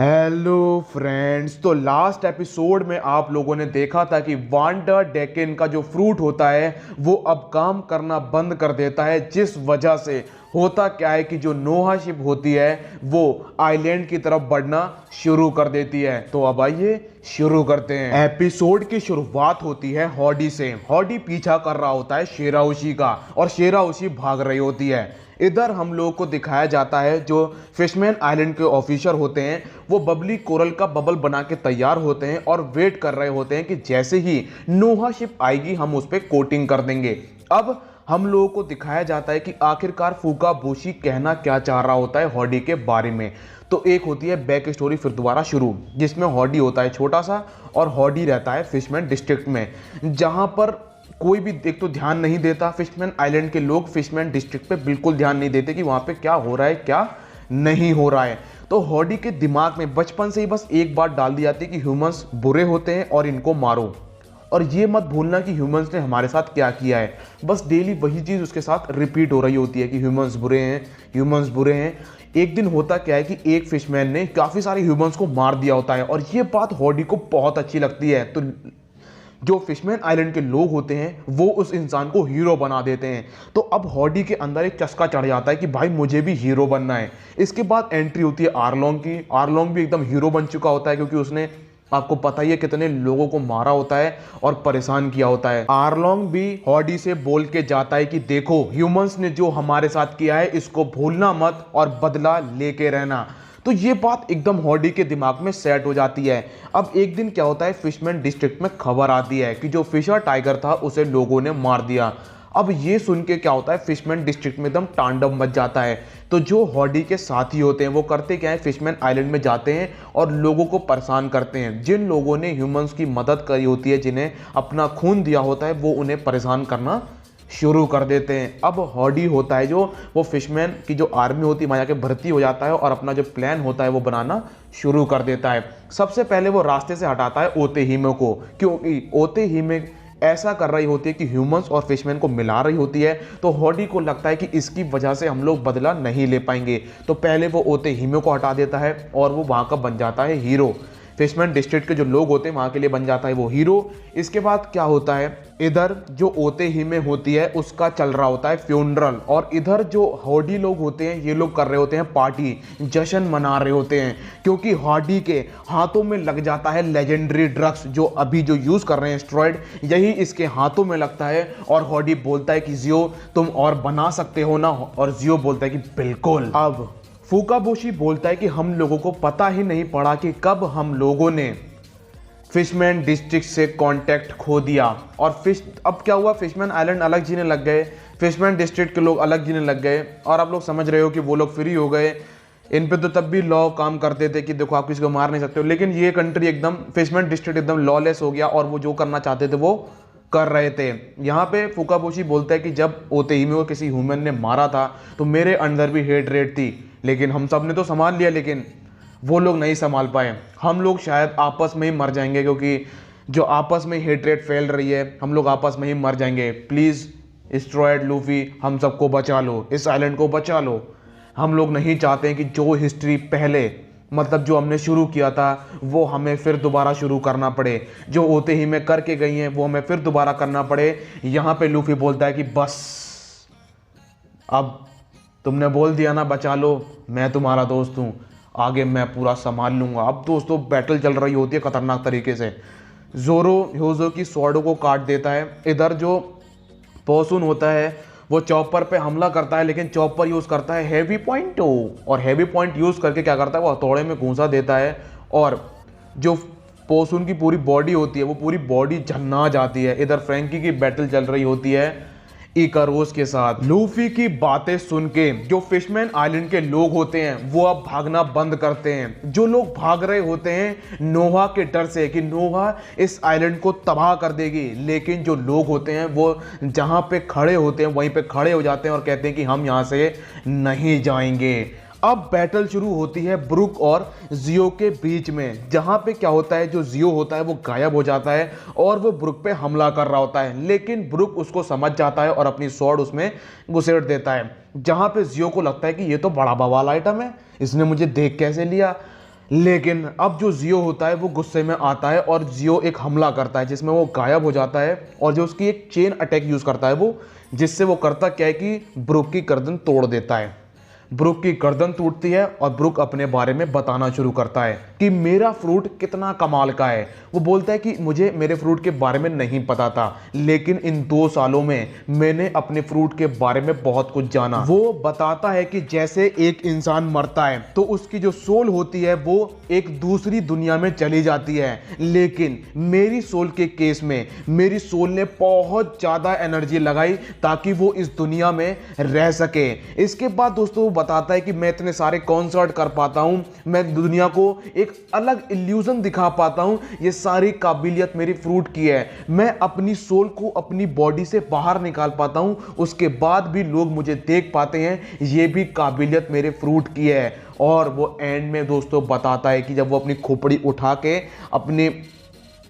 Hello friends. तो last episode में आप लोगों ने देखा था कि वांडा डेकन का जो फ्रूट होता है वो अब काम करना बंद कर देता है, जिस वजह से होता क्या है कि जो नोहा शिप होती है वो आइलैंड की तरफ बढ़ना शुरू कर देती है। तो अब आइए शुरू करते हैं। एपिसोड की शुरुआत होती है हॉडी से। हॉडी पीछा कर रहा होता है शेराउशी का और शेराउशी भाग रही होती है। इधर हम लोगों को दिखाया जाता है जो फिशमैन आइलैंड के ऑफिसर होते हैं वो बबली कोरल का बबल बना के तैयार होते हैं और वेट कर रहे होते हैं कि जैसे ही नोहा शिप आएगी हम उस पर कोटिंग कर देंगे। अब हम लोगों को दिखाया जाता है कि आखिरकार फुकाबोशी कहना क्या चाह रहा होता है हॉडी के बारे में। तो एक होती है बैक स्टोरी फिर दोबारा शुरू, जिसमें हॉडी होता है छोटा सा और हॉडी रहता है फिशमैन डिस्ट्रिक्ट में, जहां पर कोई भी एक तो ध्यान नहीं देता। फिशमैन आइलैंड के लोग फिशमैन डिस्ट्रिक्ट पे बिल्कुल ध्यान नहीं देते कि वहाँ पे क्या हो रहा है क्या नहीं हो रहा है। तो हॉडी के दिमाग में बचपन से ही बस एक बात डाल दी जाती है कि ह्यूमंस बुरे होते हैं और इनको मारो, और ये मत भूलना कि ह्यूमंस ने हमारे साथ क्या किया है। बस डेली वही चीज़ उसके साथ रिपीट हो रही होती है कि ह्यूमंस बुरे हैं, ह्यूमंस बुरे हैं। एक दिन होता क्या है कि एक फिशमैन ने काफ़ी सारे ह्यूमंस को मार दिया होता है और ये बात हॉडी को बहुत अच्छी लगती है। तो जो फिशमैन आइलैंड के लोग होते हैं वो उस इंसान को हीरो बना देते हैं। तो अब हॉडी के अंदर एक चस्का चढ़ जाता है कि भाई मुझे भी हीरो बनना है। इसके बाद एंट्री होती है आर्लोंग की। आर्लोंग भी एकदम हीरो बन चुका होता है क्योंकि उसने, आपको पता ही है, कितने लोगों को मारा होता है और परेशान किया होता है। आर्लोंग भी हॉडी से बोल के जाता है कि देखो ह्यूमंस ने जो हमारे साथ किया है इसको भूलना मत और बदला लेके रहना। तो ये बात एकदम हॉडी के दिमाग में सेट हो जाती है। अब एक दिन क्या होता है, फिशमैन डिस्ट्रिक्ट में खबर आती है कि जो फिशर टाइगर था उसे लोगों ने मार दिया। अब ये सुन के क्या होता है, फिशमैन डिस्ट्रिक्ट में एकदम तांडव मच जाता है। तो जो हॉडी के साथी होते हैं वो करते क्या है, फिशमैन आइलैंड में जाते हैं और लोगों को परेशान करते हैं। जिन लोगों ने ह्यूमंस की मदद करी होती है, जिन्हें अपना खून दिया होता है, वो उन्हें परेशान करना शुरू कर देते हैं। अब हॉडी होता है जो वो फिशमैन की जो आर्मी होती है वहाँ जाके भर्ती हो जाता है और अपना जो प्लान होता है वो बनाना शुरू कर देता है। सबसे पहले वो रास्ते से हटाता है ओते हिमे को, क्योंकि ओते हिमे ऐसा कर रही होती है कि ह्यूमंस और फिशमैन को मिला रही होती है। तो हॉडी को लगता है कि इसकी वजह से हम लोग बदला नहीं ले पाएंगे। तो पहले वो ओते हिमे को हटा देता है और वो वहाँ का बन जाता है हीरो। फिशमैन डिस्ट्रिक्ट के जो लोग होते हैं वहाँ के लिए बन जाता है वो हीरो। इसके बाद क्या होता है, इधर जो ओते ही में होती है उसका चल रहा होता है फ्यूनरल, और इधर जो हॉडी लोग होते हैं ये लोग कर रहे होते हैं पार्टी, जश्न मना रहे होते हैं, क्योंकि हॉडी के हाथों में लग जाता है लेजेंडरी ड्रग्स जो अभी जो यूज़ कर रहे हैं स्टेरॉइड, यही इसके हाथों में लगता है। और हॉडी बोलता है कि जियो तुम और बना सकते हो ना, और जियो बोलता है कि बिल्कुल। अब फुकाबोशी बोलता है कि हम लोगों को पता ही नहीं पड़ा कि कब हम लोगों ने फिशमैन डिस्ट्रिक्ट से कांटेक्ट खो दिया। और अब क्या हुआ, फिशमैन आइलैंड अलग जीने लग गए, फिशमैन डिस्ट्रिक्ट के लोग अलग जीने लग गए। और आप लोग समझ रहे हो कि वो लोग फ्री हो गए। इन पे तो तब भी लॉ काम करते थे कि देखो आप किसी को मार नहीं सकते हो, लेकिन ये कंट्री एकदम, फिशमैन डिस्ट्रिक्ट एकदम लॉलेस हो गया और वो जो करना चाहते थे वो कर रहे थे। यहाँ पे फुकाबोशी बोलता है कि जब ओतेहिमे को किसी ह्यूमन ने मारा था तो मेरे अंदर भी हेट रेट थी, लेकिन हम सब ने तो संभाल लिया, लेकिन वो लोग नहीं संभाल पाए। हम लोग शायद आपस में ही मर जाएंगे, क्योंकि जो आपस में हेट रेट फैल रही है हम लोग आपस में ही मर जाएंगे। प्लीज़ स्टेरॉइड लूफी हम सबको बचा लो, इस आइलैंड को बचा लो। हम लोग नहीं चाहते हैं कि जो हिस्ट्री पहले, मतलब जो हमने शुरू किया था, वो हमें फिर दोबारा शुरू करना पड़े। जो ओते ही में करके गई हैं वो हमें फिर दोबारा करना पड़े। यहाँ पे लूफी बोलता है कि बस अब तुमने बोल दिया ना बचा लो, मैं तुम्हारा दोस्त हूँ, आगे मैं पूरा संभाल लूंगा। अब दोस्तों बैटल चल रही होती है खतरनाक तरीके से। जोरो ह्योजो की स्वॉर्ड को काट देता है। इधर जो पोसुन होता है वो चॉपर पे हमला करता है, लेकिन चॉपर यूज़ करता है हैवी पॉइंट, और हैवी पॉइंट यूज़ करके क्या करता है वो हथौड़े में घूंसा देता है और जो पोसुन की पूरी बॉडी होती है वो पूरी बॉडी झन्ना जाती है। इधर फ्रैंकी की बैटल चल रही होती है इकारोस के साथ। लूफी की बातें सुन के जो फिशमैन आइलैंड के लोग होते हैं वो अब भागना बंद करते हैं। जो लोग भाग रहे होते हैं नोहा के डर से कि नोहा इस आइलैंड को तबाह कर देगी, लेकिन जो लोग होते हैं वो जहां पे खड़े होते हैं वहीं पे खड़े हो जाते हैं और कहते हैं कि हम यहां से नहीं जाएंगे। अब बैटल शुरू होती है ब्रुक और जियो के बीच में, जहां पे क्या होता है, जो जियो होता है वो गायब हो जाता है और वो ब्रुक पे हमला कर रहा होता है, लेकिन ब्रुक उसको समझ जाता है और अपनी स्वॉर्ड उसमें घुसेड़ देता है। जहां पे जियो को लगता है कि ये तो बड़ा बवाल आइटम है, इसने मुझे देख कैसे लिया, लेकिन अब जो जियो होता है वो गुस्से में आता है और जियो एक हमला करता है जिसमें वो गायब हो जाता है और जो उसकी एक चेन अटैक यूज करता है वो, जिससे वो करता क्या है कि ब्रुक की गर्दन तोड़ देता है। ब्रुक की गर्दन टूटती है और ब्रुक अपने बारे में बताना शुरू करता है कि मेरा फ्रूट कितना कमाल का है। वो बोलता है कि मुझे मेरे फ्रूट के बारे में नहीं पता था, लेकिन इन 2 सालों में मैंने अपने फ्रूट के बारे में बहुत कुछ जाना। वो बताता है कि जैसे एक इंसान मरता है तो उसकी जो सोल होती है वो एक दूसरी दुनिया में चली जाती है, लेकिन मेरी सोल के केस में मेरी सोल ने बहुत ज़्यादा एनर्जी लगाई ताकि वो इस दुनिया में रह सके। इसके बाद दोस्तों वो बताता है कि मैं इतने सारे कॉन्सर्ट कर पाता हूँ, मैं दुनिया को एक अलग इल्यूजन दिखा पाता हूँ, ये सारी काबिलियत मेरी फ्रूट की है। मैं अपनी सोल को अपनी बॉडी से बाहर निकाल पाता हूँ, उसके बाद भी लोग मुझे देख पाते हैं, ये भी काबिलियत मेरे फ्रूट की है। और वो एंड में दोस्तों बताता है कि जब वो अपनी खोपड़ी उठा के अपने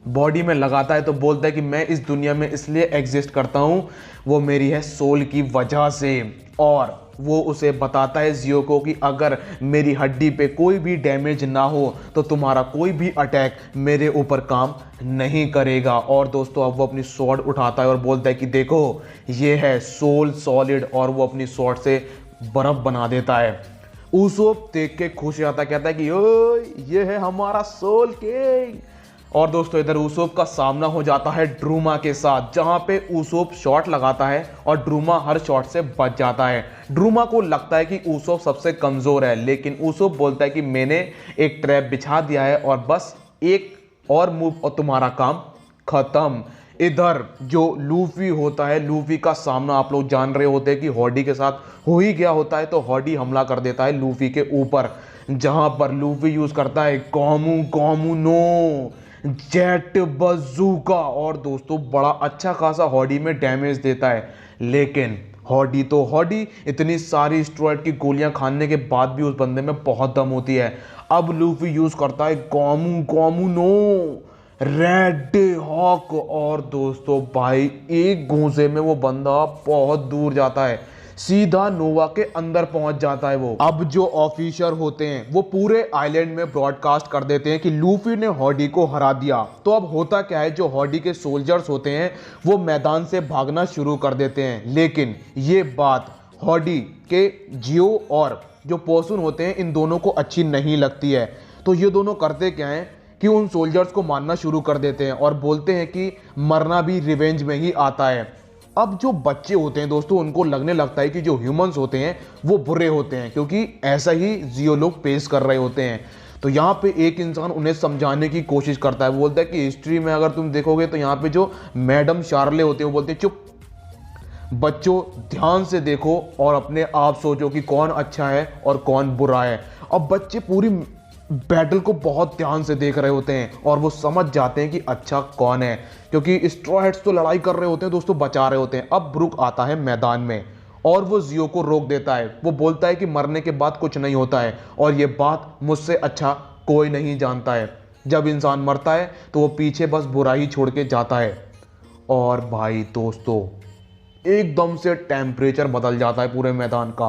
बॉडी में लगाता है तो बोलता है कि मैं इस दुनिया में इसलिए एग्जिस्ट करता हूँ, वो मेरी है सोल की वजह से। और वो उसे बताता है जियो को कि अगर मेरी हड्डी पे कोई भी डैमेज ना हो तो तुम्हारा कोई भी अटैक मेरे ऊपर काम नहीं करेगा। और दोस्तों अब वो अपनी स्वॉर्ड उठाता है और बोलता है कि देखो ये है सोल सॉलिड, और वो अपनी स्वॉर्ड से बर्फ बना देता है। उसोप देख के खुश हो जाता है, कहता है कि ओए ये है हमारा सोल किंग। और दोस्तों इधर उसोप का सामना हो जाता है ड्रूमा के साथ, जहां पे उसोप शॉट लगाता है और ड्रूमा हर शॉट से बच जाता है। ड्रूमा को लगता है कि उसोप सबसे कमजोर है, लेकिन उसोप बोलता है कि मैंने एक ट्रैप बिछा दिया है और बस एक और मूव और तुम्हारा काम खत्म। इधर जो लूफी होता है, लूफी का सामना आप लोग जान रहे होते हैं कि हॉडी के साथ हो ही गया होता है, तो हॉडी हमला कर देता है लूफी के ऊपर, जहां पर लूफी यूज करता है गोमू गोमू नो जेट बजूका और दोस्तों बड़ा अच्छा खासा हॉडी में डैमेज देता है। लेकिन हॉडी तो हॉडी, इतनी सारी स्टेरॉइड की गोलियां खाने के बाद भी उस बंदे में बहुत दम होती है। अब लूफी यूज करता है गोमू गोमू नो रेड हॉक और दोस्तों भाई एक घूंसे में वो बंदा बहुत दूर जाता है, सीधा नोवा के अंदर पहुंच जाता है वो। अब जो ऑफिसर होते हैं वो पूरे आइलैंड में ब्रॉडकास्ट कर देते हैं कि लूफी ने हॉडी को हरा दिया। तो अब होता क्या है, जो हॉडी के सोल्जर्स होते हैं वो मैदान से भागना शुरू कर देते हैं। लेकिन ये बात हॉडी के जियो और जो पोसुन होते हैं इन दोनों को अच्छी नहीं लगती है। तो ये दोनों करते क्या है कि उन सोल्जर्स को मारना शुरू कर देते हैं और बोलते हैं कि मरना भी रिवेंज में ही आता है। अब जो बच्चे होते हैं दोस्तों उनको लगने लगता है कि जो ह्यूमंस होते हैं वो बुरे होते हैं, क्योंकि ऐसा ही जियो लोग पेश कर रहे होते हैं। तो यहाँ पे एक इंसान उन्हें समझाने की कोशिश करता है, वो बोलता है कि हिस्ट्री में अगर तुम देखोगे तो यहाँ पे जो मैडम शार्ले होते हैं वो बोलते हैं चुप बच्चों ध्यान से देखो और अपने आप सोचो कि कौन अच्छा है और कौन बुरा है। अब बच्चे पूरी बैटल को बहुत ध्यान से देख रहे होते हैं और वो समझ जाते हैं कि अच्छा कौन है, क्योंकि स्ट्रॉ हेड्स तो लड़ाई कर रहे होते हैं दोस्तों, बचा रहे होते हैं। अब ब्रुक आता है मैदान में और वो जियो को रोक देता है। वो बोलता है कि मरने के बाद कुछ नहीं होता है और ये बात मुझसे अच्छा कोई नहीं जानता है। जब इंसान मरता है तो वो पीछे बस बुराई छोड़ के जाता है। और भाई दोस्तों एकदम से टेम्परेचर बदल जाता है पूरे मैदान का,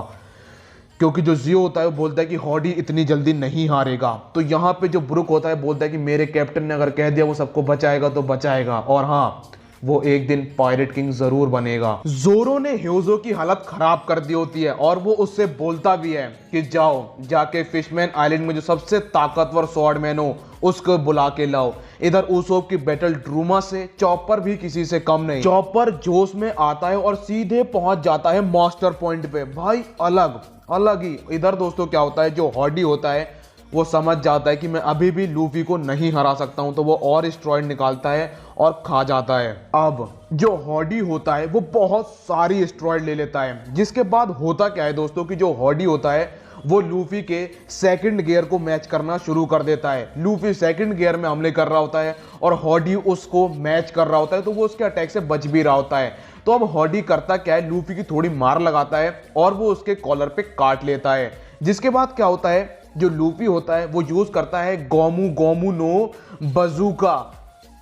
क्योंकि जो जियो होता है वो बोलता है कि हॉडी इतनी जल्दी नहीं हारेगा। तो यहाँ पे जो ब्रुक होता है बोलता है कि मेरे कैप्टन ने अगर कह दिया वो सबको बचाएगा तो बचाएगा, और हाँ वो एक दिन पायरेट किंग जरूर बनेगा। जोरो ने ह्योजो की हालत खराब कर दी होती है और वो उससे बोलता भी है कि जाओ जाके फिशमैन आइलैंड में जो सबसे ताकतवर स्वॉर्डमैन हो उसको बुला के लाओ। इधर उसोप की बैटल ड्रूमा से, चॉपर भी किसी से कम नहीं। चॉपर जोश में आता है और सीधे पहुंच जाता है मास्टर पॉइंट पे, भाई अलग अलग ही। इधर दोस्तों क्या होता है, जो हॉडी होता है वो समझ जाता है कि मैं अभी भी लूफी को नहीं हरा सकता हूं, तो वो और स्टेरॉइड निकालता है और खा जाता है। अब जो हॉडी होता है वो बहुत सारी स्टेरॉइड ले लेता है, जिसके बाद होता क्या है दोस्तों कि जो हॉडी होता है वो लूफी के सेकंड गियर को मैच करना शुरू कर देता है। लूफी सेकंड गियर में हमले कर रहा होता है और हॉडी उसको मैच कर रहा होता है, तो वो उसके अटैक से बच भी रहा होता है। तो अब हॉडी करता क्या है, लूफी की थोड़ी मार लगाता है और वो उसके कॉलर पे काट लेता है। जिसके बाद क्या होता है, जो लूफी होता है वो यूज करता है गोमू गोमू नो बजूका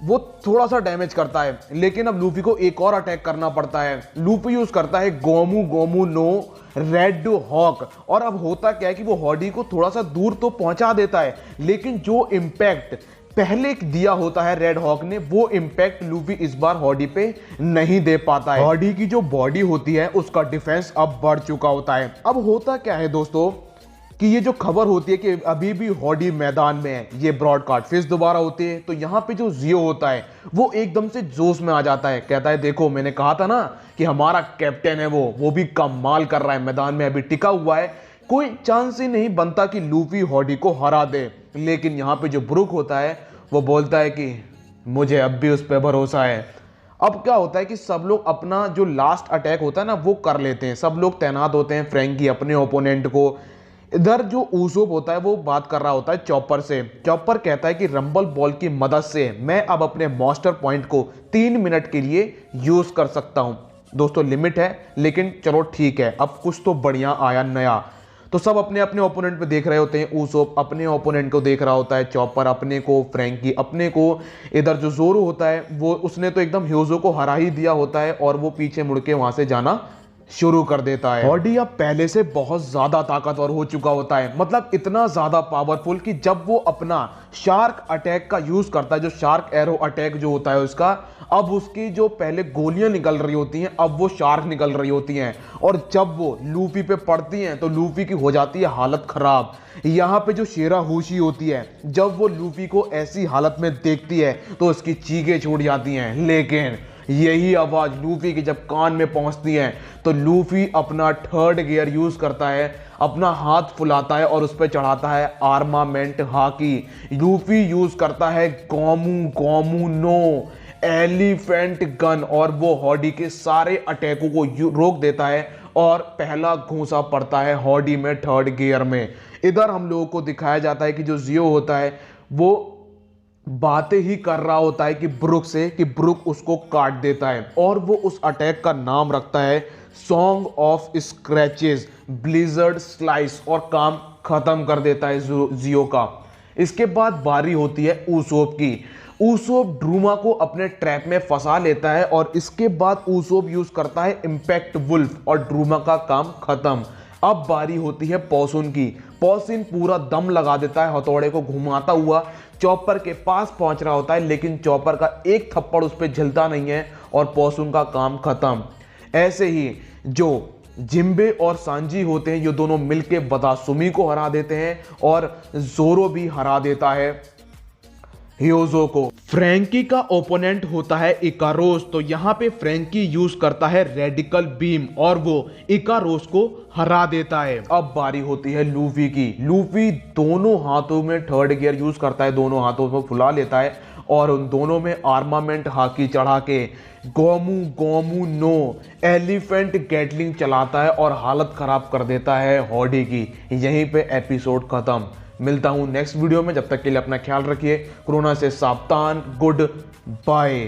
वो थोड़ा सा डैमेज करता है, लेकिन अब लूफी को एक और अटैक करना पड़ता है। लूफी यूज करता है गोमू गोमू नो रेड हॉक, और अब होता क्या है कि वो हॉडी को थोड़ा सा दूर तो पहुंचा देता है, लेकिन जो इंपैक्ट पहले दिया होता है रेड हॉक ने, वो इंपैक्ट लूफी इस बार हॉडी पे नहीं दे पाता है। हॉडी की जो बॉडी होती है उसका डिफेंस अब बढ़ चुका होता है। अब होता क्या है दोस्तों कि ये जो खबर होती है कि अभी भी हॉडी मैदान में है, ये ब्रॉडकास्ट फिर दोबारा होती है, तो यहाँ पे जो जियो होता है वो एकदम से जोश में आ जाता है, कहता है देखो मैंने कहा था ना कि हमारा कैप्टन है वो भी कमाल कर रहा है, मैदान में अभी टिका हुआ है, कोई चांस ही नहीं बनता कि लूफी हॉडी को हरा दे। लेकिन यहाँ पे जो ब्रुक होता है वो बोलता है कि मुझे अब भी उस पर भरोसा है। अब क्या होता है कि सब लोग अपना जो लास्ट अटैक होता है ना वो कर लेते हैं, सब लोग तैनात होते हैं, फ्रैंकी अपने ओपोनेंट को। इधर जो ऊसोप होता है वो बात कर रहा होता है चॉपर से। चॉपर कहता है कि रंबल बॉल की मदद से मैं अब अपने मास्टर पॉइंट को 3 मिनट के लिए यूज कर सकता हूं। दोस्तों लिमिट है, लेकिन चलो ठीक है, अब कुछ तो बढ़िया आया नया। तो सब अपने अपने ओपोनेंट पे देख रहे होते हैं, ऊसोप अपने ओपोनेंट को देख रहा होता है, चॉपर अपने को, फ्रैंकी अपने को। इधर जो जोरो होता है वो उसने तो एकदम ह्यूजो को हरा ही दिया होता है, और वो पीछे मुड़ के वहां से जाना शुरू कर देता है। हॉडी अब पहले से बहुत ज्यादा ताकतवर हो चुका होता है, मतलब इतना ज्यादा पावरफुल कि जब वो अपना शार्क अटैक का यूज करता है, जो शार्क एरो अटैक जो होता है उसका, अब उसकी जो पहले गोलियां निकल रही होती हैं अब वो शार्क निकल रही होती हैं, और जब वो लूफी पे पड़ती हैं तो लूफी की हो जाती है हालत खराब। यहाँ पे जो शेरा होशी होती है, जब वो लूफी को ऐसी हालत में देखती है तो उसकी चीखें छूट जाती हैं, लेकिन यही आवाज लूफी के जब कान में पहुंचती है तो लूफी अपना 3rd गियर यूज करता है, अपना हाथ फुलाता है और उस पर चढ़ाता है आर्मामेंट हाकी। लूफी यूज करता है गोमू गोमू नो एलिफेंट गन, और वो हॉडी के सारे अटैकों को रोक देता है, और पहला घूंसा पड़ता है हॉडी में 3rd गियर में। इधर हम लोगों को दिखाया जाता है कि जो जियो होता है वो बातें ही कर रहा होता है कि ब्रुक से, कि ब्रुक उसको काट देता है, और वो उस अटैक का नाम रखता है song of scratches blizzard slice, और काम खत्म कर देता है जियो का। इसके बाद बारी होती है ऊसोप की। ऊसोप ड्रूमा को अपने ट्रैप में फंसा लेता है, और इसके बाद ऊसोप यूज करता है इंपैक्ट वुल्फ, और ड्रूमा का काम खत्म। अब बारी होती है पॉसुन की। पॉसिन पूरा दम लगा देता है, हथौड़े को घुमाता हुआ चॉपर के पास पहुंच रहा होता है, लेकिन चॉपर का एक थप्पड़ उस पर झलता नहीं है, और पॉसुन का काम खत्म। ऐसे ही जो जिम्बे और सांजी होते हैं, ये दोनों मिलके बदासुमी को हरा देते हैं, और जोरो भी हरा देता है ह्यूजो को। फ्रैंकी का ओपोनेंट होता है इकारोस, तो यहाँ पे फ्रैंकी यूज करता है रेडिकल बीम, और वो इकारोस को हरा देता है। अब बारी होती है लूफी की। लूफी दोनों हाथों में 3rd गियर यूज करता है, दोनों हाथों में फुला लेता है, और उन दोनों में आर्मामेंट हाकी चढ़ा के गोमू गोमू नो एलिफेंट गैटलिंग चलाता है, और हालत खराब कर देता है हॉडी की। यहीं पे एपिसोड खत्म। मिलता हूं नेक्स्ट वीडियो में, जब तक के लिए अपना ख्याल रखिए, कोरोना से सावधान, गुड बाय।